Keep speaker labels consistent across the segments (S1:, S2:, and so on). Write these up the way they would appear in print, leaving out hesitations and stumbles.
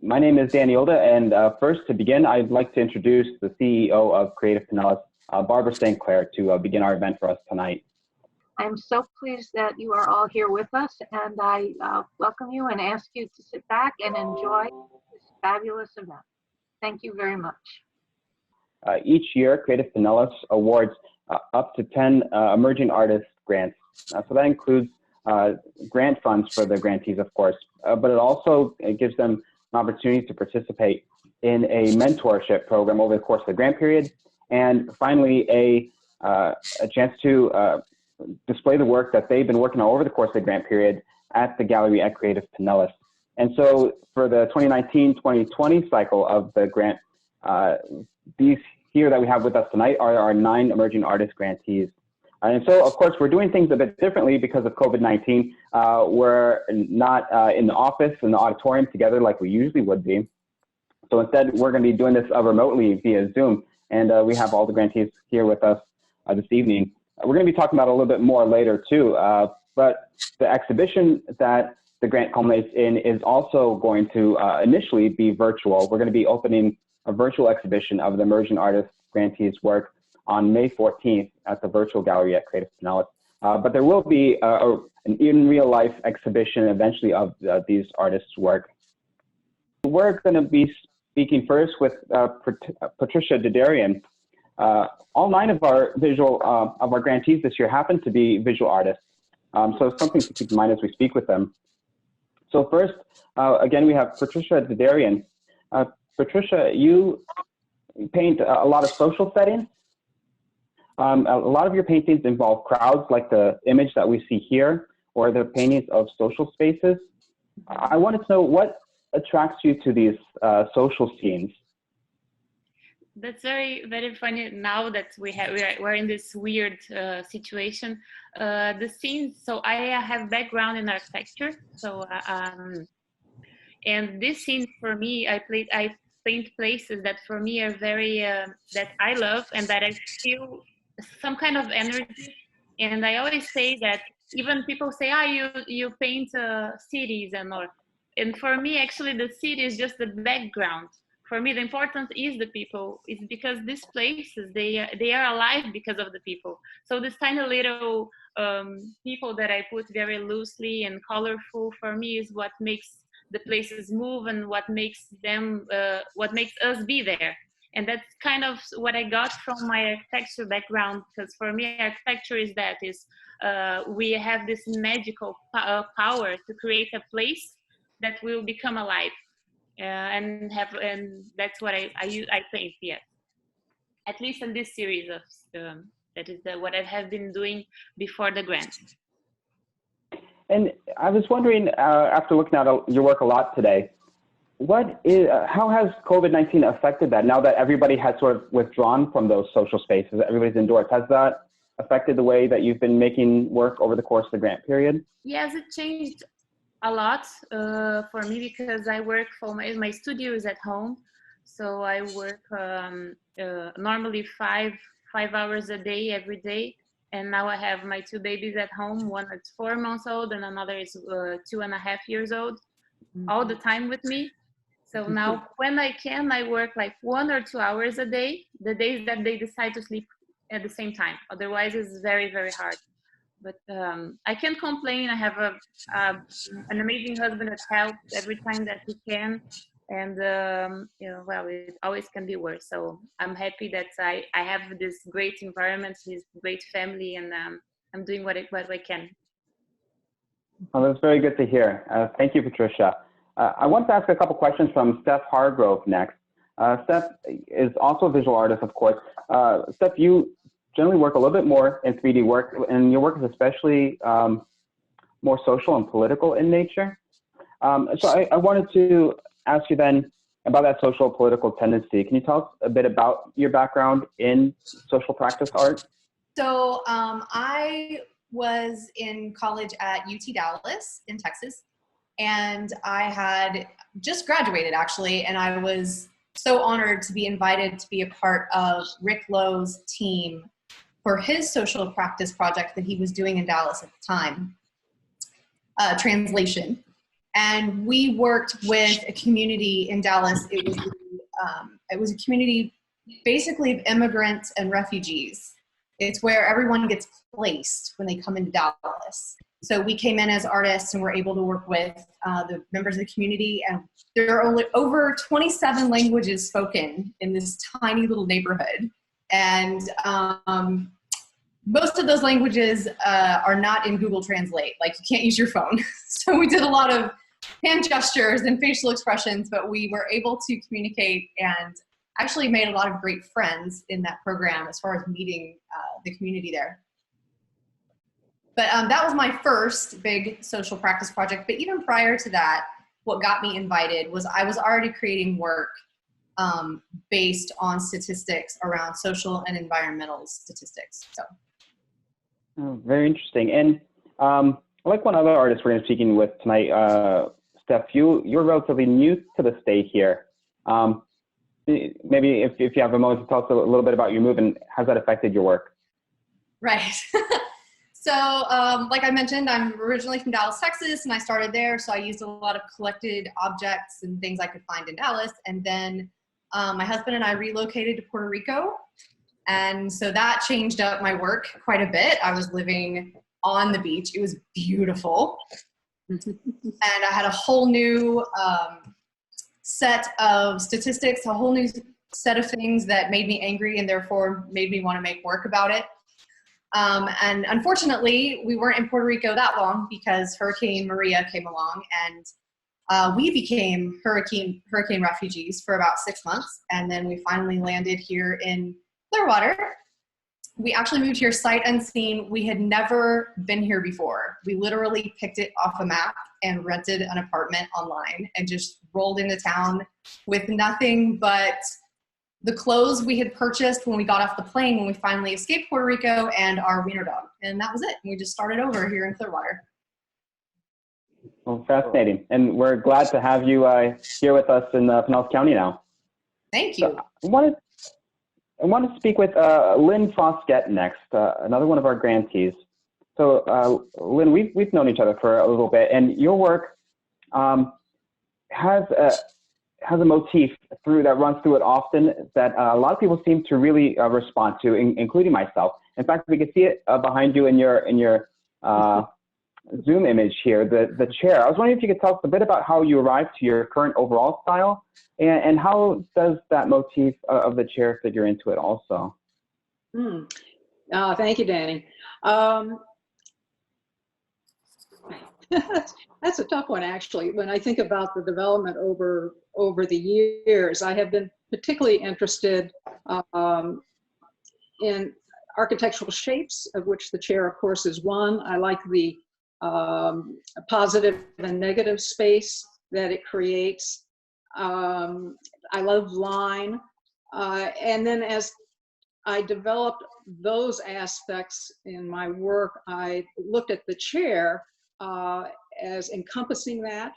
S1: My name is Danielda, and first to begin, I'd like to introduce the CEO of Creative Pinellas, Barbara St. Clair, to begin our event for us tonight.
S2: I'm so pleased that you are all here with us, and I welcome you and ask you to sit back and enjoy this fabulous event. Thank you very much.
S1: Each year, Creative Pinellas awards up to 10 emerging artist grants. So that includes grant funds for the grantees, of course, but it gives them an opportunity to participate in a mentorship program over the course of the grant period, and finally a chance to display the work that they've been working on over the course of the grant period at the gallery at Creative Pinellas. And so for the 2019-2020 cycle of the grant, these here that we have with us tonight are our 9 emerging artist grantees. And so, of course, we're doing things a bit differently because of COVID-19. We're not in the office, in the auditorium together like we usually would be. So instead, we're going to be doing this remotely via Zoom. And we have all the grantees here with us this evening. We're going to be talking about it a little bit more later, too. But the exhibition that the grant culminates in is also going to initially be virtual. We're going to be opening a virtual exhibition of the emerging artist grantees' work on May 14th at the virtual gallery at Creative Pinellas. But there will be an in real life exhibition eventually of these artists' work. We're going to be speaking first with Patricia Derderian. All 9 of our grantees this year happen to be visual artists. So it's something to keep in mind as we speak with them. So first, again, we have Patricia Derderian. Patricia, you paint a lot of social settings. A lot of your paintings involve crowds, like the image that we see here, or the paintings of social spaces. I wanted to know what attracts you to these social scenes.
S3: That's very, very funny now that we're in this weird situation. The scenes, so I have background in architecture, so and this scene for me, I paint places that for me are very that I love and that I feel some kind of energy. And I always say that even people say, you paint cities and all. And for me, actually, the city is just the background. For me, the importance is the people. It's because these places, they are alive because of the people. So this tiny little people that I put very loosely and colorful, for me, is what makes the places move and what makes us be there. And that's kind of what I got from my architecture background, because for me, architecture is we have this magical power to create a place that will become alive. And that's what I paint, yes. At least in this series of that is what I have been doing before the grant.
S1: And I was wondering, after looking at your work a lot today, how has COVID-19 affected that? Now that everybody has sort of withdrawn from those social spaces, everybody's indoors, has that affected the way that you've been making work over the course of the grant period?
S3: Yes, it changed a lot for me because I work my studio is at home, so I work normally five hours a day every day, and now I have my 2 babies at home. One is 4 months old and another is 2.5 years old, all the time with me. So now when I can, I work like 1 or 2 hours a day, the days that they decide to sleep at the same time. Otherwise, it's very, very hard. But I can't complain. I have an amazing husband that helps every time that he can. And, well, it always can be worse. So I'm happy that I have this great environment, this great family, and I'm doing what I can.
S1: Well, that's very good to hear. Thank you, Patricia. I want to ask a couple questions from Steph Hargrove next. Steph is also a visual artist, of course. Steph, you generally work a little bit more in 3D work, and your work is especially more social and political in nature. So I wanted to ask you then about that social political tendency. Can you tell us a bit about your background in social practice art?
S4: So I was in college at UT Dallas in Texas, and I had just graduated actually, and I was so honored to be invited to be a part of Rick Lowe's team for his social practice project that he was doing in Dallas at the time, translation. And we worked with a community in Dallas. It was a community basically of immigrants and refugees. It's where everyone gets placed when they come into Dallas. So we came in as artists and were able to work with the members of the community. And there are only over 27 languages spoken in this tiny little neighborhood. And most of those languages are not in Google Translate. Like, you can't use your phone. So we did a lot of hand gestures and facial expressions, but we were able to communicate and actually made a lot of great friends in that program as far as meeting the community there. But that was my first big social practice project. But even prior to that, what got me invited was I was already creating work based on statistics around social and environmental statistics. So.
S1: Oh, very interesting. And like one other artist we're going to be speaking with tonight, Steph, you're relatively new to the state here. Maybe if you have a moment to tell us a little bit about your move and how that affected your work.
S4: Right. So like I mentioned, I'm originally from Dallas, Texas, and I started there. So I used a lot of collected objects and things I could find in Dallas. And then my husband and I relocated to Puerto Rico. And so that changed up my work quite a bit. I was living on the beach. It was beautiful. And I had a whole new set of statistics, a whole new set of things that made me angry and therefore made me want to make work about it. And unfortunately, we weren't in Puerto Rico that long because Hurricane Maria came along, and we became hurricane refugees for about 6 months. And then we finally landed here in Clearwater. We actually moved here sight unseen. We had never been here before. We literally picked it off a map and rented an apartment online and just rolled into town with nothing but the clothes we had purchased when we got off the plane when we finally escaped Puerto Rico and our wiener dog. And that was it. We just started over here in Clearwater.
S1: Well, fascinating. And we're glad to have you here with us in Pinellas County now.
S4: Thank you.
S1: So I want to speak with Lynn Foskett next, another one of our grantees. So Lynn, we've known each other for a little bit, and your work has a motif that runs through it often that a lot of people seem to really respond to, including myself. In fact, we can see it behind you in your Zoom image here, the chair. I was wondering if you could tell us a bit about how you arrived to your current overall style, and how does that motif of the chair figure into it also?
S5: Thank you, Danny. That's a tough one, actually. When I think about the development over the years, I have been particularly interested in architectural shapes, of which the chair, of course, is one. I like the positive and negative space that it creates. I love line. And then as I developed those aspects in my work, I looked at the chair as encompassing that.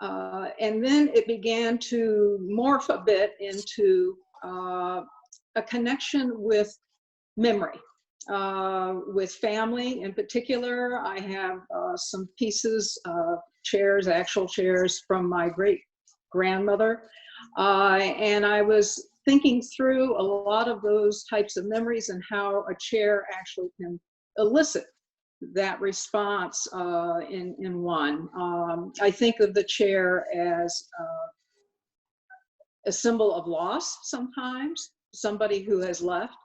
S5: And then it began to morph a bit into a connection with memory, with family in particular. I have some pieces, chairs, actual chairs from my great grandmother. And I was thinking through a lot of those types of memories and how a chair actually can elicit that response in one. I think of the chair as a symbol of loss sometimes, somebody who has left.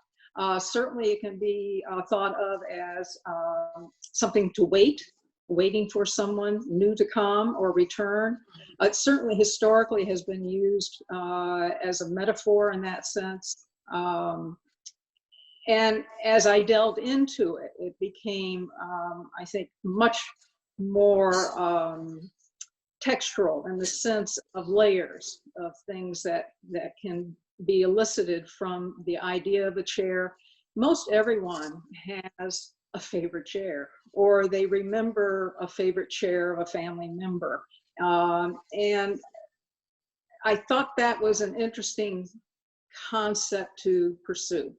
S5: Certainly it can be thought of as something to waiting for someone new to come or return. It certainly historically has been used as a metaphor in that sense. And as I delved into it, it became, I think, much more textural in the sense of layers of things that can be elicited from the idea of a chair. Most everyone has a favorite chair, or they remember a favorite chair of a family member. And I thought that was an interesting concept to pursue,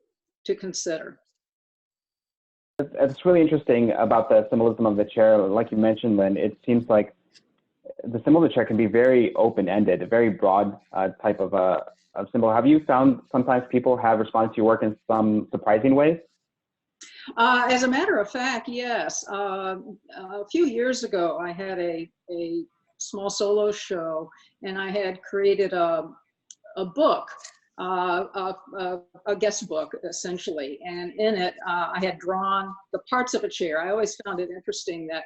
S5: to consider.
S1: It's really interesting about the symbolism of the chair. Like you mentioned, Lynn, it seems like the symbol of the chair can be very open-ended, a very broad type of a symbol. Have you found sometimes people have responded to your work in some surprising ways?
S5: As a matter of fact, yes. A few years ago, I had a small solo show, and I had created a book, a guest book, essentially. And in it, I had drawn the parts of a chair. I always found it interesting that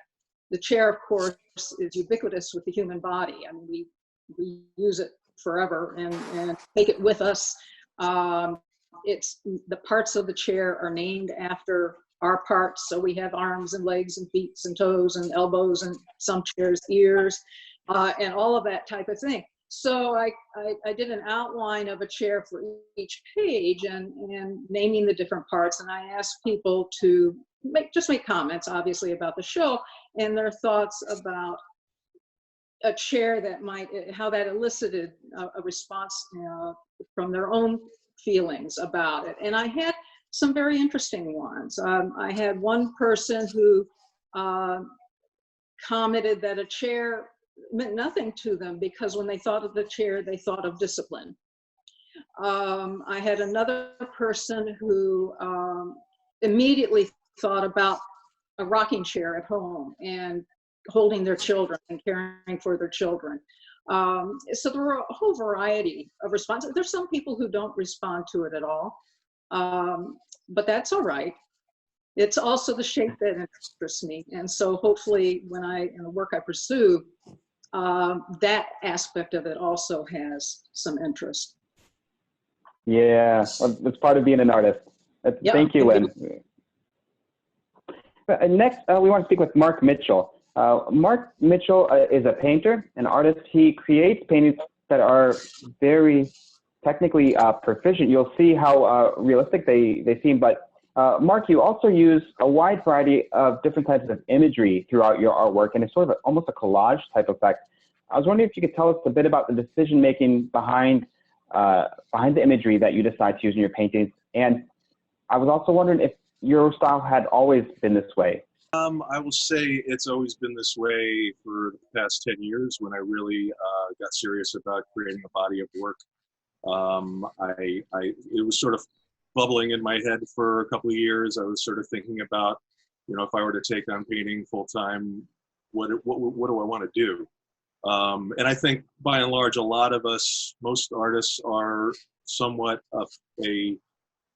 S5: the chair, of course, is ubiquitous with the human body. I mean, we use it forever and take it with us. It's the parts of the chair are named after our parts. So we have arms and legs and feet and toes and elbows and some chairs, ears, and all of that type of thing. So I did an outline of a chair for each page and naming the different parts. And I asked people to just make comments, obviously, about the show and their thoughts about a chair how that elicited a response from their own feelings about it. And I had some very interesting ones. I had one person who commented that a chair meant nothing to them because when they thought of the chair, they thought of discipline. I had another person who immediately thought about a rocking chair at home and holding their children and caring for their children. So there were a whole variety of responses. There's some people who don't respond to it at all, but that's all right. It's also the shape that interests me. And so hopefully in the work I pursue, that aspect of it also has some interest.
S1: Yeah, well, that's part of being an artist.
S5: Yeah.
S1: Thank you, Lynn. Next, we want to speak with Mark Mitchell. Mark Mitchell is a painter, an artist. He creates paintings that are very technically proficient. You'll see how realistic they seem, but Mark, you also use a wide variety of different types of imagery throughout your artwork, and it's sort of almost a collage type effect. I was wondering if you could tell us a bit about the decision-making behind the imagery that you decide to use in your paintings. And I was also wondering if your style had always been this way.
S6: I will say it's always been this way for the past 10 years when I really got serious about creating a body of work. It was sort of bubbling in my head for a couple of years. I was sort of thinking about, if I were to take on painting full time, what do I want to do? And I think by and large, a lot of us, most artists are somewhat of a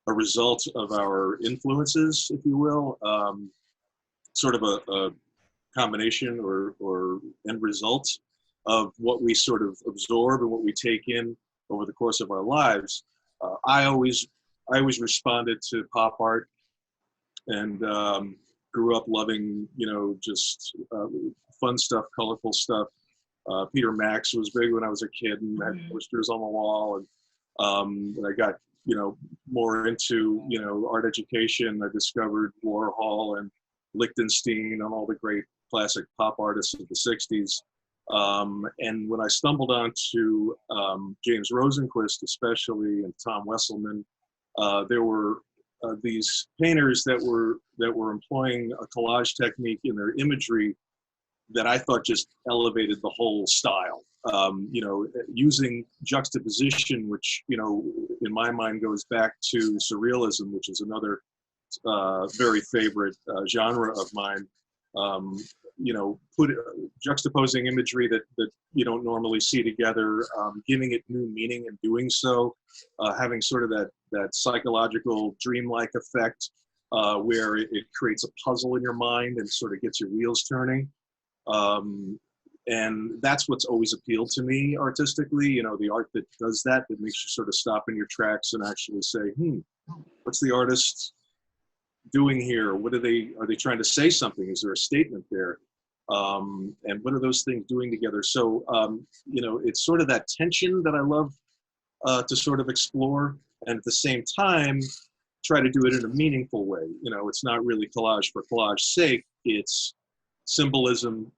S6: result of our influences, if you will. Sort of a combination or end result of what we sort of absorb and what we take in over the course of our lives. I always responded to pop art and grew up loving, just fun stuff, colorful stuff. Peter Max was big when I was a kid and had posters on the wall. And I got, more into, art education. I discovered Warhol and Lichtenstein and all the great classic pop artists of the 60s. And when I stumbled onto James Rosenquist, especially, and Tom Wesselman, there were these painters that were employing a collage technique in their imagery that I thought just elevated the whole style. Using juxtaposition, which, in my mind goes back to surrealism, which is another very favorite genre of mine. Juxtaposing imagery that you don't normally see together, giving it new meaning and doing so, having sort of that psychological dreamlike effect where it creates a puzzle in your mind and sort of gets your wheels turning. And that's what's always appealed to me artistically, the art that does that makes you sort of stop in your tracks and actually say, what's the artist doing here? Are they trying to say something? Is there a statement there? And what are those things doing together? So, it's sort of that tension that I love to sort of explore, and at the same time, try to do it in a meaningful way. It's not really collage for collage's sake. It's symbolism,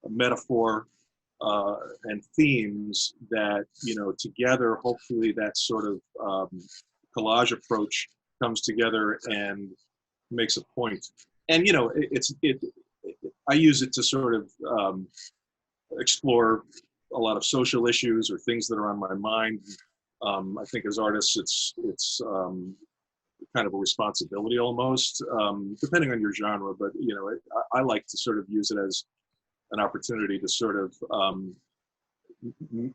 S6: metaphor, and themes that, together, hopefully that sort of collage approach comes together and makes a point. And, I use it to sort of explore a lot of social issues or things that are on my mind. I think as artists, it's kind of a responsibility almost, depending on your genre. But you know, I like to sort of use it as an opportunity to sort of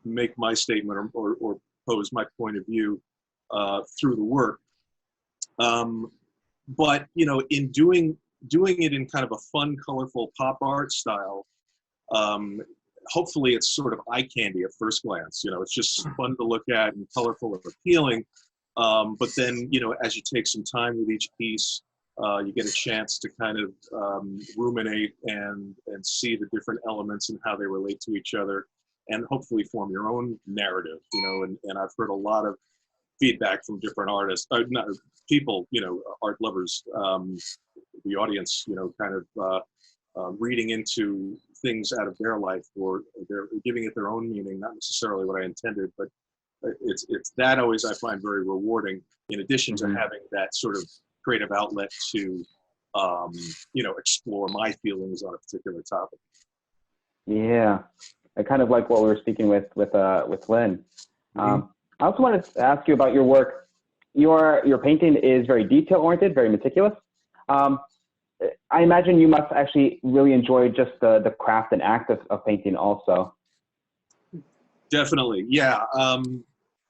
S6: make my statement or pose my point of view through the work. But you know, in doing it in kind of a fun, colorful pop art style, hopefully it's sort of eye candy at first glance. You know, it's just fun to look at and colorful and appealing. But then, you know, as you take some time with each piece, you get a chance to kind of ruminate and see the different elements and how they relate to each other, and hopefully form your own narrative. You know, and I've heard a lot of feedback from different artists, not people, you know, art lovers, the audience, you know, kind of reading into things out of their life, or they're giving it their own meaning, not necessarily what I intended, but it's that always I find very rewarding, in addition to having that sort of creative outlet to, you know, explore my feelings on a particular topic.
S1: Yeah, I kind of like what we were speaking with Lynn. I also wanted to ask you about your work. Your painting is very detail-oriented, very meticulous. I imagine you must actually really enjoy just the craft and act of painting also.
S6: Definitely, yeah.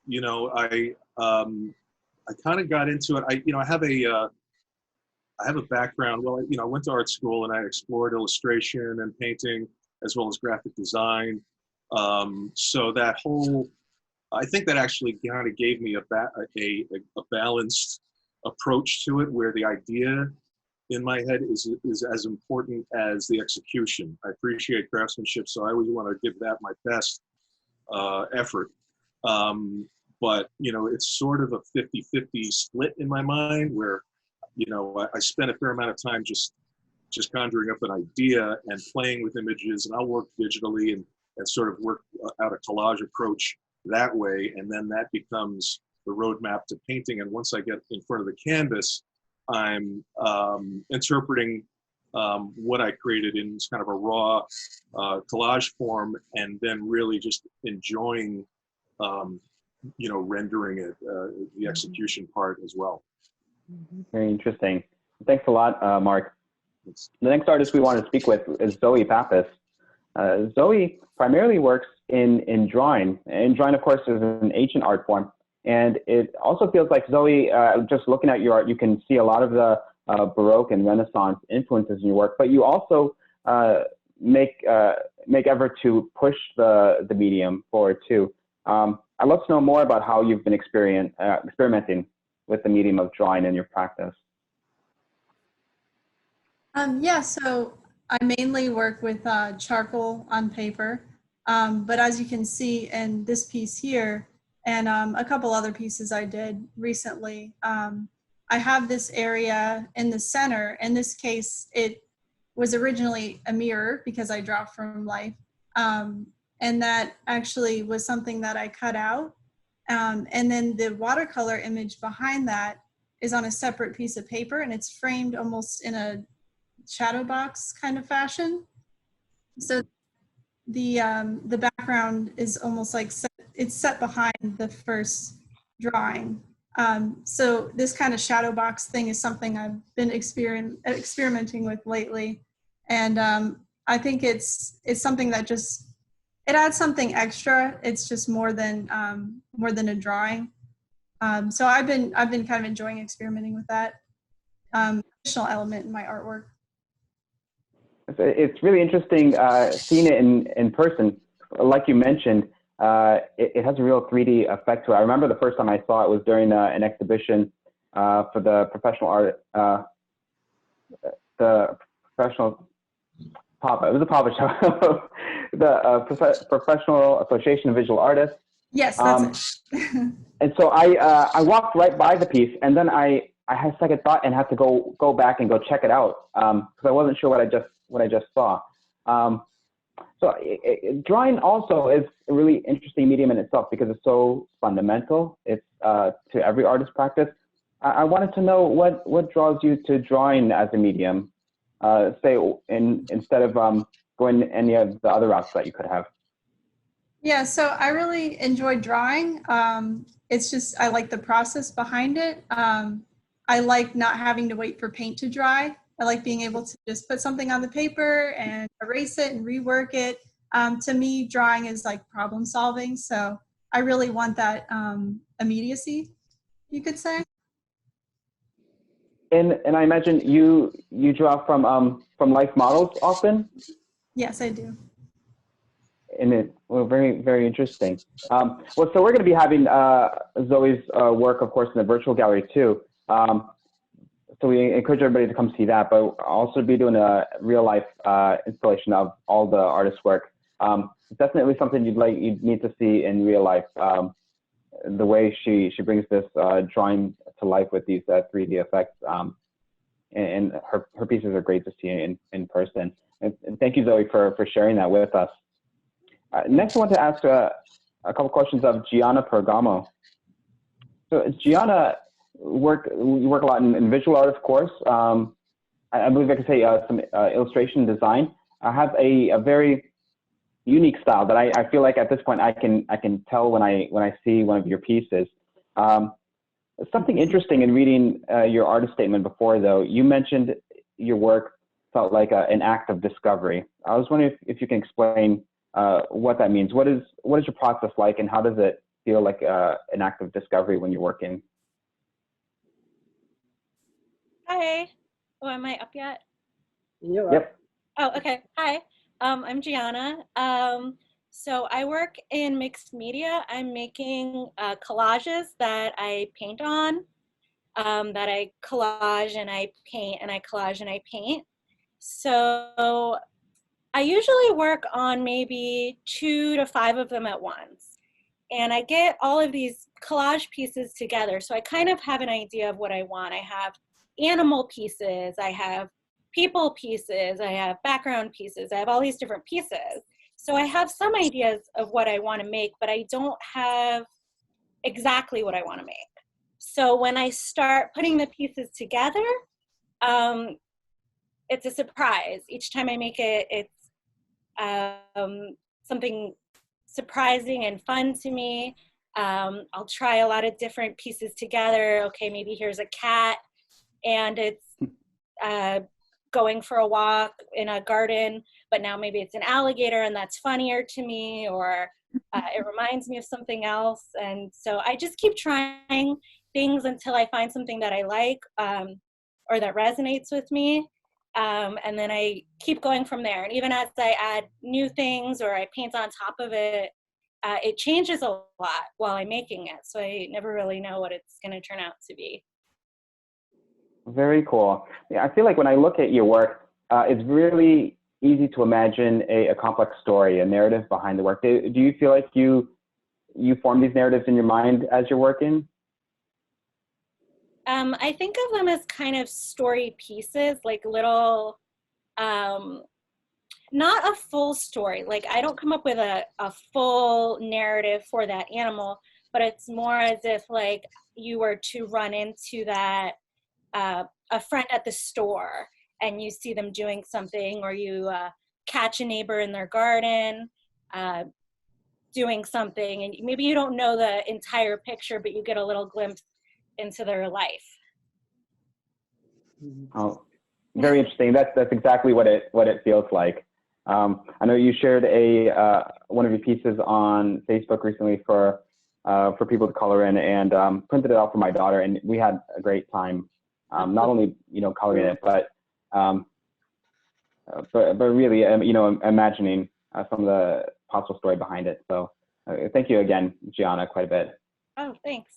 S6: You know, I kind of got into it. I have a background. Well, you know, I went to art school and I explored illustration and painting as well as graphic design. So that whole, I think that actually kind of gave me a balanced approach to it, where the idea in my head is as important as the execution. I appreciate craftsmanship, so I always want to give that my best effort. But, you know, it's sort of a 50-50 split in my mind, where, you know, I spend a fair amount of time just conjuring up an idea and playing with images, and I'll work digitally and sort of work out a collage approach that way, and then that becomes the roadmap to painting. And once I get in front of the canvas, I'm interpreting what I created in this kind of a raw collage form, and then really just enjoying, you know, rendering it, the execution part as well.
S1: Very interesting. Thanks a lot, Mark. The next artist we want to speak with is Zoe Papas. Zoe primarily works in drawing. And drawing, of course, is an ancient art form. And it also feels like Zoe, just looking at your art, you can see a lot of the Baroque and Renaissance influences in your work, but you also make effort to push the medium forward too. I'd love to know more about how you've been experimenting with the medium of drawing in your practice.
S7: Yeah, so I mainly work with charcoal on paper, but as you can see in this piece here, and a couple other pieces I did recently, I have this area in the center. In this case, it was originally a mirror because I draw from life. And that actually was something that I cut out. And then the watercolor image behind that is on a separate piece of paper, and it's framed almost in a shadow box kind of fashion. So the background is almost like it's set behind the first drawing. So this kind of shadow box thing is something I've been experimenting with lately, and I think it's something that just, it adds something extra. It's just more than a drawing. So I've been kind of enjoying experimenting with that additional element in my artwork.
S1: It's really interesting seeing it in person. Like you mentioned, it has a real 3D effect to it. I remember the first time I saw it was during an exhibition for the professional art, the professional Papa. It was a Papa show. The Professional Association of Visual Artists.
S7: Yes, that's it.
S1: And so I walked right by the piece, and then I had a second thought and had to go back and go check it out because I wasn't sure what I just saw. So drawing also is a really interesting medium in itself because it's so fundamental. It's to every artist practice. I wanted to know what draws you to drawing as a medium. Say instead of go into any of the other routes that you could have.
S7: Yeah, so I really enjoy drawing. It's just, I like the process behind it. I like not having to wait for paint to dry. I like being able to just put something on the paper and erase it and rework it. To me, drawing is like problem solving. So I really want that immediacy, you could say.
S1: And I imagine you draw from life models often?
S7: Yes, I do.
S1: And very, very interesting. Well, so we're going to be having Zoe's work, of course, in the virtual gallery too. So we encourage everybody to come see that, but we'll also be doing a real life installation of all the artist's work. It's definitely something you'd need to see in real life. The way she brings this drawing to life with these 3D effects, and her pieces are great to see in person. And thank you, Zoe, for sharing that with us. Next, I want to ask a couple questions of Gianna Pergamo. So, Gianna, you work a lot in visual art, of course. I believe I could say some illustration design. I have a very unique style that I feel like at this point I can tell when I see one of your pieces. Something interesting in reading your artist statement before, though, you mentioned your work felt like an act of discovery. I was wondering if you can explain what that means. What is your process like, and how does it feel like an act of discovery when you're working?
S8: Hi. Oh, am I up yet?
S1: Yep.
S8: Oh, okay. Hi. I'm Gianna. So I work in mixed media. I'm making collages that I paint on, that I collage and I paint, and I collage and I paint. So I usually work on maybe 2 to 5 of them at once. And I get all of these collage pieces together. So I kind of have an idea of what I want. I have animal pieces, I have people pieces, I have background pieces, I have all these different pieces. So I have some ideas of what I want to make, but I don't have exactly what I want to make. So when I start putting the pieces together, it's a surprise. Each time I make it, it's something surprising and fun to me. I'll try a lot of different pieces together. Okay, maybe here's a cat, and it's going for a walk in a garden, but now maybe it's an alligator, and that's funnier to me, or it reminds me of something else. And so I just keep trying things until I find something that I like, or that resonates with me. And then I keep going from there. And even as I add new things or I paint on top of it, it changes a lot while I'm making it. So I never really know what it's going to turn out to be.
S1: Very cool. Yeah, I feel like when I look at your work, it's really easy to imagine a complex story, a narrative behind the work. Do you feel like you form these narratives in your mind as you're working?
S8: I think of them as kind of story pieces, like little, not a full story. Like I don't come up with a full narrative for that animal, but it's more as if like you were to run into that, a friend at the store, and you see them doing something, or you catch a neighbor in their garden doing something, and maybe you don't know the entire picture, but you get a little glimpse into their life.
S1: Oh, very interesting. That's exactly what it feels like. I know you shared one of your pieces on Facebook recently for people to color in, and printed it out for my daughter, and we had a great time. Not only coloring it, but really imagining some of the possible story behind it. So thank you again, Gianna, quite a bit.
S8: Oh, thanks.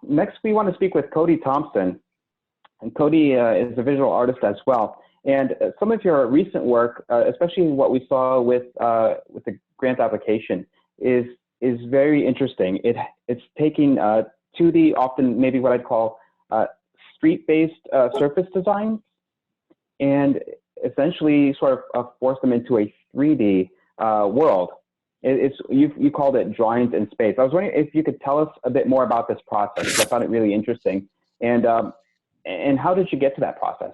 S1: Next, we want to speak with Kodi Thompson. And Kodi is a visual artist as well. And some of your recent work, especially what we saw with the grant application, is very interesting. It's taking 2D, often maybe what I'd call street-based surface designs, and essentially sort of force them into a 3D world. You called it drawings in space. I was wondering if you could tell us a bit more about this process, because I found it really interesting. And how did you get to that process?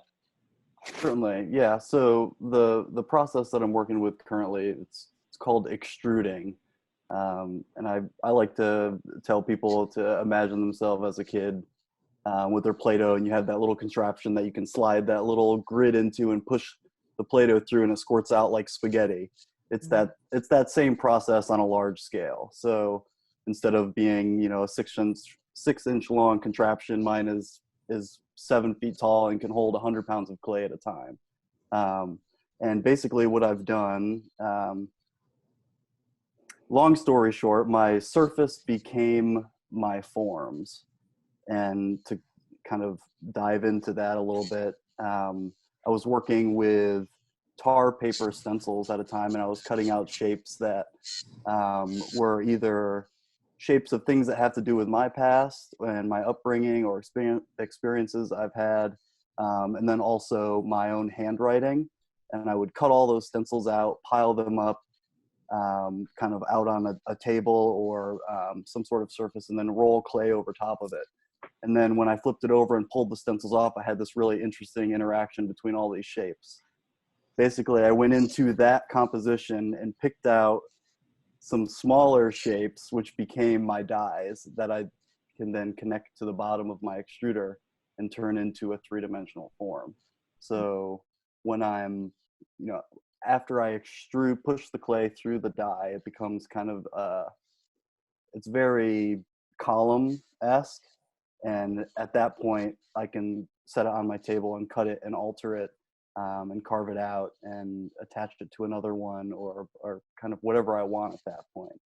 S9: Certainly, yeah. So the process that I'm working with currently, it's called extruding, and I like to tell people to imagine themselves as a kid with their Play-Doh, and you have that little contraption that you can slide that little grid into and push the Play-Doh through, and it squirts out like spaghetti. It's that same process on a large scale. So instead of being, you know, a 6-inch long contraption, mine is 7 feet tall and can hold 100 pounds of clay at a time. And basically what I've done, long story short, my surface became my forms. And to kind of dive into that a little bit, I was working with tar paper stencils at a time, and I was cutting out shapes that were either shapes of things that have to do with my past and my upbringing or experiences I've had, and then also my own handwriting. And I would cut all those stencils out, pile them up kind of out on a table or some sort of surface, and then roll clay over top of it. And then when I flipped it over and pulled the stencils off, I had this really interesting interaction between all these shapes. Basically, I went into that composition and picked out some smaller shapes, which became my dies that I can then connect to the bottom of my extruder and turn into a 3-dimensional form. So when I'm, you know, after I extrude, push the clay through the die, it becomes kind of, it's very column-esque. And at that point, I can set it on my table and cut it and alter it and carve it out and attach it to another one or kind of whatever I want at that point.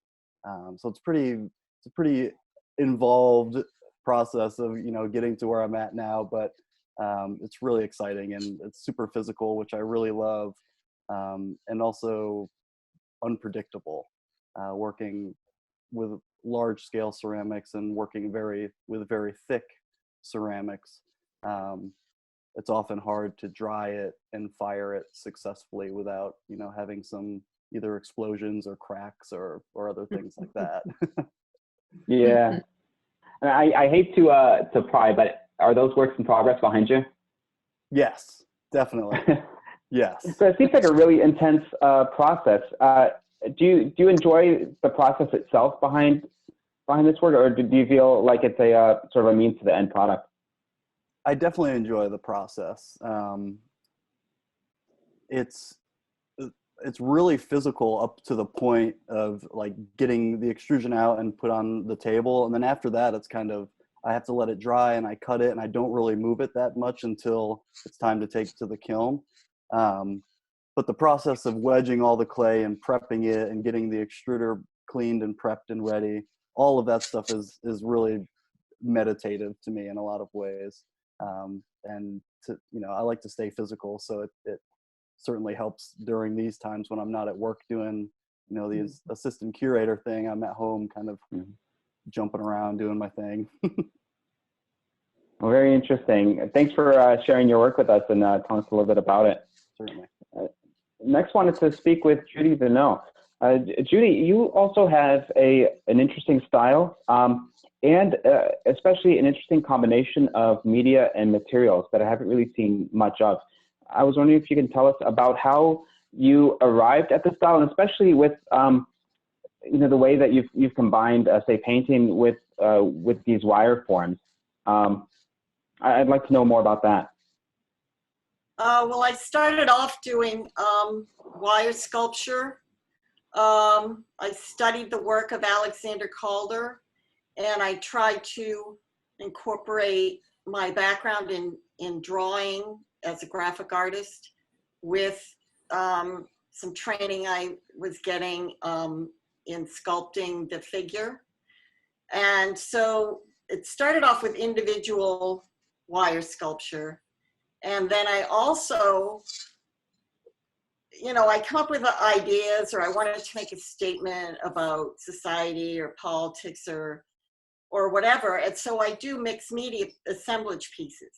S9: So it's a pretty involved process of, you know, getting to where I'm at now, but it's really exciting and it's super physical, which I really love, and also unpredictable, working with large scale ceramics and working with very thick ceramics. It's often hard to dry it and fire it successfully without, you know, having some either explosions or cracks or other things like that.
S1: Yeah. And I hate to pry, but are those works in progress behind you?
S9: Yes, definitely. Yes.
S1: So it seems like a really intense process. Do you enjoy the process itself behind this work, or do you feel like it's a sort of a means to the end product?
S9: I definitely enjoy the process. It's really physical up to the point of like getting the extrusion out and put on the table. And then after that, it's kind of, I have to let it dry and I cut it and I don't really move it that much until it's time to take it to the kiln. But the process of wedging all the clay and prepping it and getting the extruder cleaned and prepped and ready, all of that stuff is really meditative to me in a lot of ways. And to, you know, I like to stay physical, so it certainly helps during these times when I'm not at work doing, you know, the assistant curator thing. I'm at home kind of jumping around doing my thing.
S1: Well, very interesting. Thanks for sharing your work with us and telling us a little bit about it.
S9: Certainly.
S1: Next, wanted to speak with Judy Vienneau. Judy, you also have an interesting style and especially an interesting combination of media and materials that I haven't really seen much of. I was wondering if you can tell us about how you arrived at the style, and especially with you know, the way that you've combined, say, painting with these wire forms. I'd like to know more about that.
S10: Well, I started off doing wire sculpture. I studied the work of Alexander Calder, and I tried to incorporate my background in drawing as a graphic artist with some training I was getting in sculpting the figure. And so it started off with individual wire sculpture. And then I also, you know, I come up with ideas, or I wanted to make a statement about society or politics or whatever. And so I do mixed media assemblage pieces.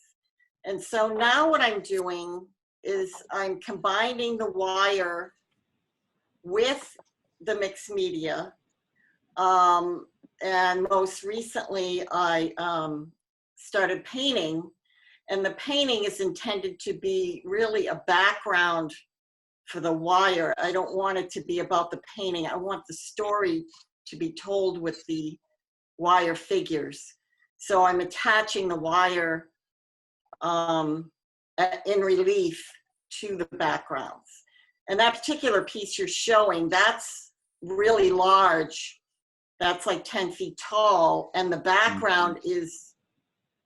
S10: And so now what I'm doing is I'm combining the wire with the mixed media. And most recently I started painting. And the painting is intended to be really a background for the wire. I don't want it to be about the painting. I want the story to be told with the wire figures. So I'm attaching the wire in relief to the backgrounds. And that particular piece you're showing, that's really large. That's like 10 feet tall. And the background is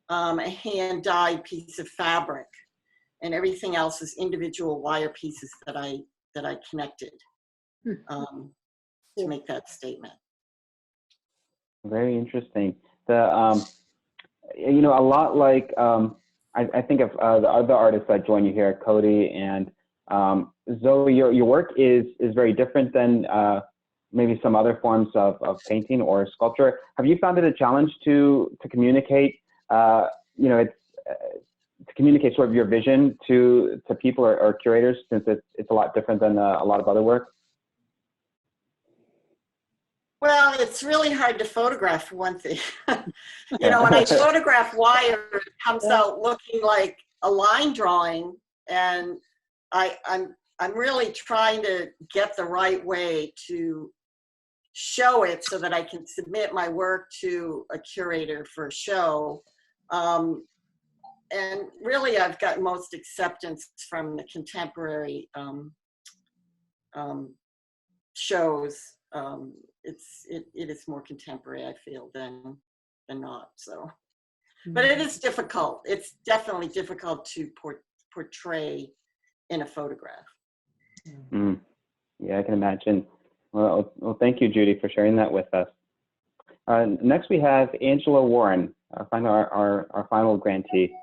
S10: a hand-dyed piece of fabric. And everything else is individual wire pieces that I connected to make that statement.
S1: Very interesting. The you know, a lot like I think of the other artists that join you here, Kodi and Zoe. Your work is very different than maybe some other forms of painting or sculpture. Have you found it a challenge to communicate? You know, to communicate sort of your vision to people or curators, since it's a lot different than a lot of other work?
S10: Well, it's really hard to photograph, for one thing. You know, when I photograph wire, it comes out looking like a line drawing, and I'm really trying to get the right way to show it so that I can submit my work to a curator for a show. And really, I've got most acceptance from the contemporary shows. It is more contemporary, I feel, than not. So, but it is difficult. It's definitely difficult to portray in a photograph.
S1: Yeah, I can imagine. Well, thank you, Judy, for sharing that with us. Next, we have Angela Warren, our final grantee.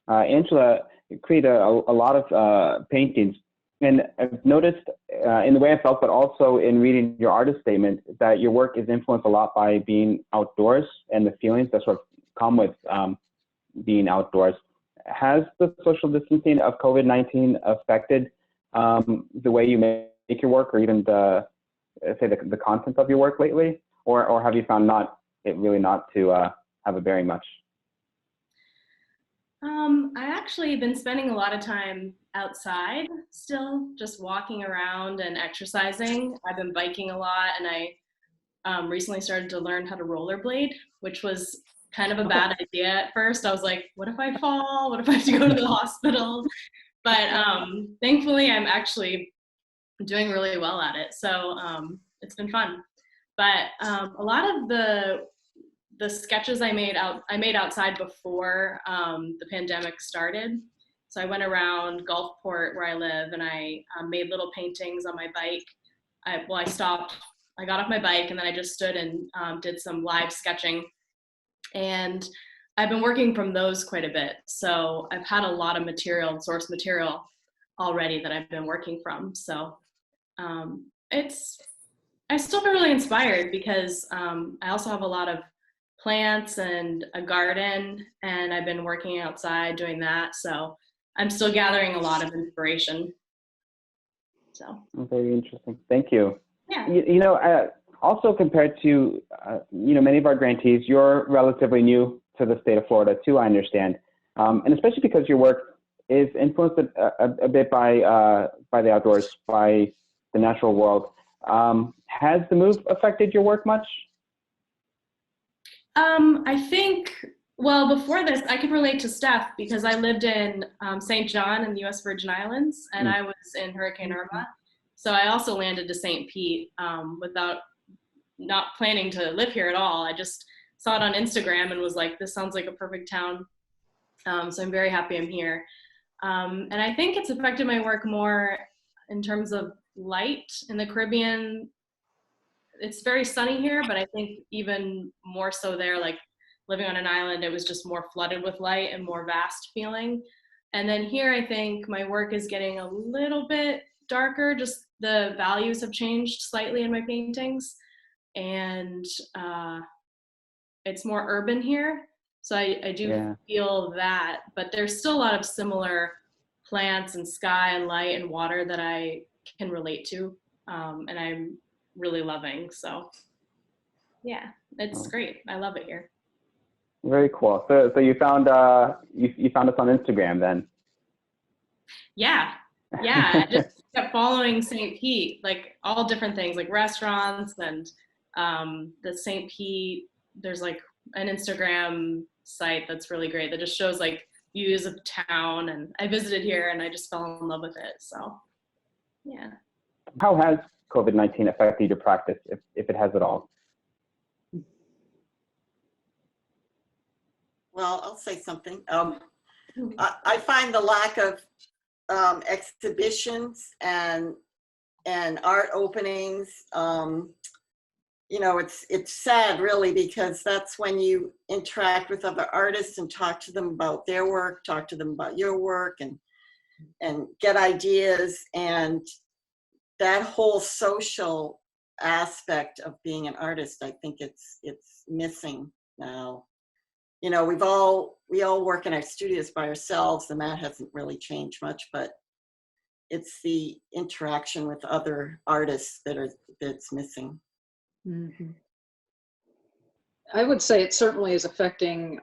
S1: Angela created a lot of paintings, and I've noticed in the way I felt, but also in reading your artist statement, that your work is influenced a lot by being outdoors and the feelings that sort of come with being outdoors. Has the social distancing of COVID-19 affected the way you make your work, or even the content of your work lately, or have you found it really not to have a bearing much?
S11: I actually been spending a lot of time outside still, just walking around and exercising. I've been biking a lot, and I recently started to learn how to rollerblade, which was kind of a bad idea at first. I was like, what if I fall? What if I have to go to the hospital? But thankfully, I'm actually doing really well at it. So it's been fun. But a lot of the sketches I made outside before the pandemic started. So I went around Gulfport where I live, and I made little paintings on my bike. I stopped, I got off my bike, and then I just stood and did some live sketching. And I've been working from those quite a bit. So I've had a lot of material, source material already that I've been working from. So I still feel really inspired because I also have a lot of plants and a garden, and I've been working outside doing that. So I'm still gathering a lot of inspiration. So
S1: very interesting. Thank you.
S11: Yeah.
S1: You know, also compared to many of our grantees, you're relatively new to the state of Florida too, I understand, and especially because your work is influenced a bit by the outdoors, by the natural world. Has the move affected your work much?
S11: I think, well, before this, I could relate to Steph because I lived in St. John in the U.S. Virgin Islands, and I was in Hurricane Irma. So I also landed to St. Pete without not planning to live here at all. I just saw it on Instagram and was like, this sounds like a perfect town. So I'm very happy I'm here. And I think it's affected my work more in terms of light. In the Caribbean, it's very sunny here, but I think even more so there, like living on an island, it was just more flooded with light and more vast feeling. And then here, I think my work is getting a little bit darker, just the values have changed slightly in my paintings. And it's more urban here. So I do feel that, but there's still a lot of similar plants and sky and light and water that I can relate to. And I'm really loving. So yeah, it's great. I love it here.
S1: Very cool. So you found you found us on Instagram then?
S11: Yeah. I just kept following St. Pete, like all different things, like restaurants and the St. Pete. There's like an Instagram site that's really great that just shows like views of town, and I visited here and I just fell in love with it. So yeah.
S1: How has COVID-19 affected your practice, if it has at all?
S10: Well, I'll say something. I find the lack of exhibitions and art openings, you know, it's sad really, because that's when you interact with other artists and talk to them about their work, talk to them about your work, and get ideas. And that whole social aspect of being an artist, I think it's missing now. You know, we all work in our studios by ourselves, and that hasn't really changed much, but it's the interaction with other artists that's missing.
S5: Mm-hmm. I would say it certainly is affecting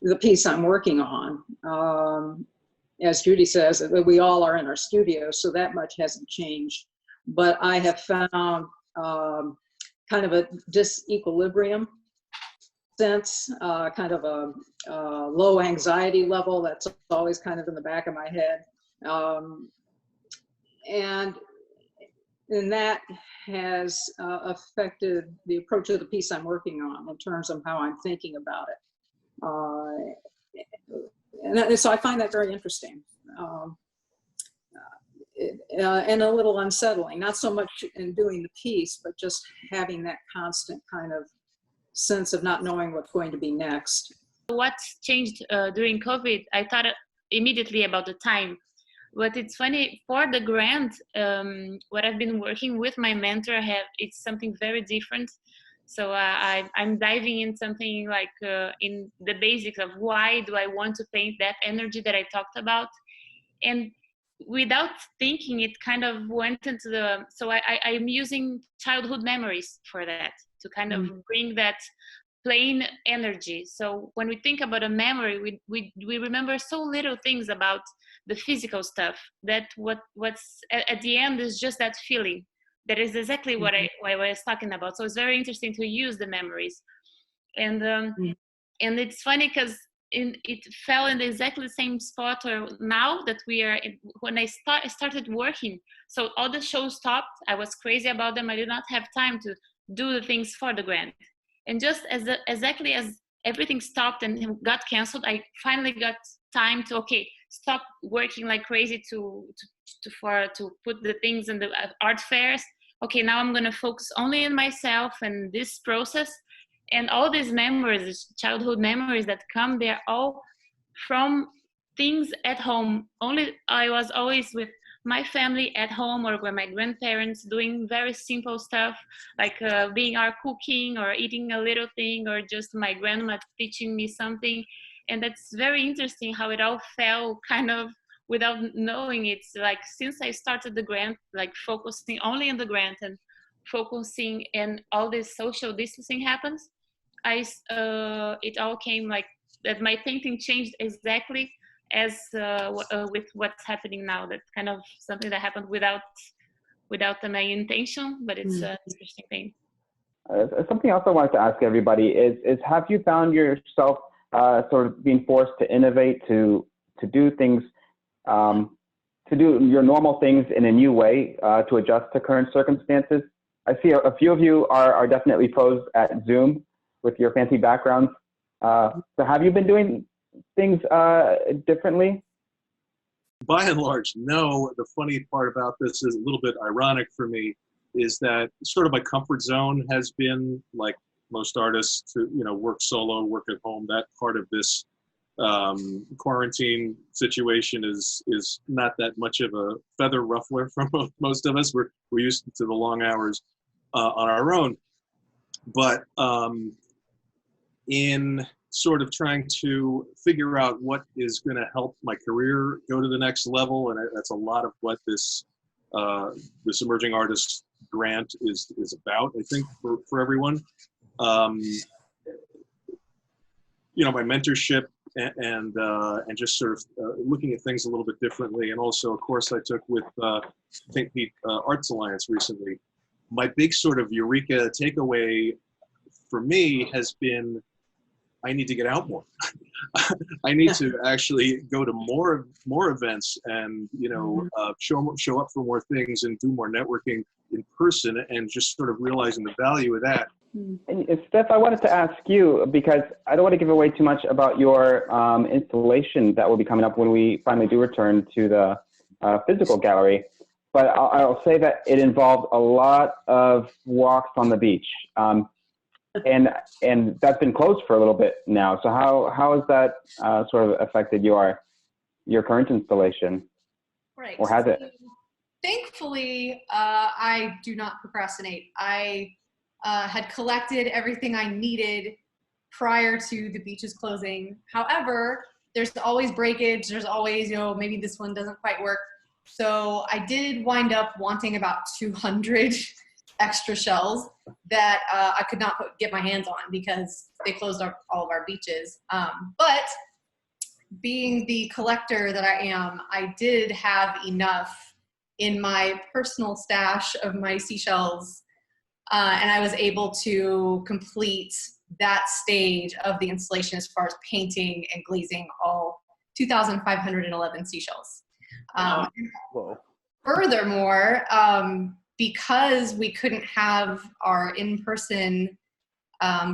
S5: the piece I'm working on. As Judy says, we all are in our studios, so that much hasn't changed. But I have found kind of a disequilibrium sense, kind of a low anxiety level that's always kind of in the back of my head. And that has affected the approach of the piece I'm working on in terms of how I'm thinking about it. And so I find that very interesting and a little unsettling, not so much in doing the piece, but just having that constant kind of sense of not knowing what's going to be next.
S3: What changed during COVID, I thought immediately about the time. But it's funny, for the grant, what I've been working with my mentor, it's something very different. So I'm diving in something like in the basics of why do I want to paint that energy that I talked about. And without thinking, it kind of went into so I'm using childhood memories for that, to kind of bring that plain energy. So when we think about a memory, we remember so little things about the physical stuff, that what's at the end is just that feeling. That is exactly what I was talking about. So it's very interesting to use the memories. And it's funny because it fell in exactly the same spot now that we are when I started working. So all the shows stopped. I was crazy about them. I did not have time to do the things for the grant. And just exactly as everything stopped and got canceled, I finally got time to stop working like crazy to put the things in the art fairs. Okay, now I'm gonna focus only on myself and this process. And all these memories, childhood memories that come, they're all from things at home. I was always with my family at home, or with my grandparents doing very simple stuff, like being our cooking or eating a little thing, or just my grandma teaching me something. And that's very interesting how it all fell kind of without knowing. It's like, since I started the grant, like focusing only on the grant and focusing, and all this social distancing happens, it all came like that. My painting changed exactly as with what's happening now. That's kind of something that happened without my intention, but it's an interesting thing.
S1: Something else I wanted to ask everybody is have you found yourself sort of being forced to innovate, to do things, to do your normal things in a new way, to adjust to current circumstances? I see a few of you are definitely pros at Zoom with your fancy backgrounds. So have you been doing things differently?
S6: By and large, no. The funny part about this is a little bit ironic for me, is that sort of my comfort zone has been, like most artists, to work solo, work at home. That part of this quarantine situation is not that much of a feather ruffler for most of us. We're used to the long hours on our own. But in sort of trying to figure out what is going to help my career go to the next level, and that's a lot of what this emerging artist grant is about, I think, for everyone. my mentorship and just sort of looking at things a little bit differently. And also a course I took with St. Pete Arts Alliance recently. My big sort of eureka takeaway for me has been, I need to get out more. I need to actually go to more events and, show up for more things and do more networking in person, and just sort of realizing the value of that.
S1: And Steph, I wanted to ask you, because I don't want to give away too much about your installation that will be coming up when we finally do return to the physical gallery, but I'll say that it involved a lot of walks on the beach. And that's been closed for a little bit now. So how has that sort of affected your current installation?
S4: Right.
S1: Or has it?
S4: Thankfully, I do not procrastinate. I had collected everything I needed prior to the beaches closing. However, there's always breakage. There's always, maybe this one doesn't quite work. So I did wind up wanting about 200 extra shells that I could not get my hands on because they closed all of our beaches. But being the collector that I am, I did have enough in my personal stash of my seashells, and I was able to complete that stage of the installation as far as painting and glazing all 2,511 seashells.
S9: Whoa.
S4: Furthermore, because we couldn't have our in-person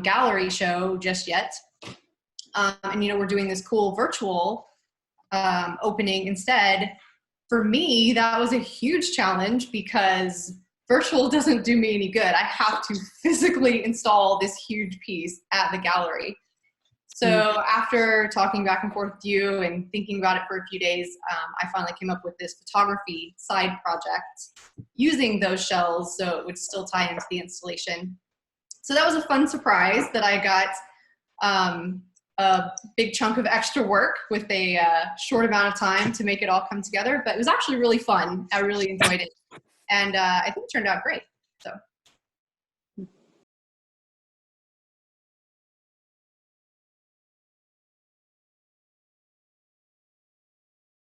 S4: gallery show just yet, and we're doing this cool virtual opening instead, for me, that was a huge challenge because virtual doesn't do me any good. I have to physically install this huge piece at the gallery. So after talking back and forth with you and thinking about it for a few days, I finally came up with this photography side project using those shells so it would still tie into the installation. So that was a fun surprise that I got a big chunk of extra work with a short amount of time to make it all come together. But it was actually really fun. I really enjoyed it. And I think it turned out great. So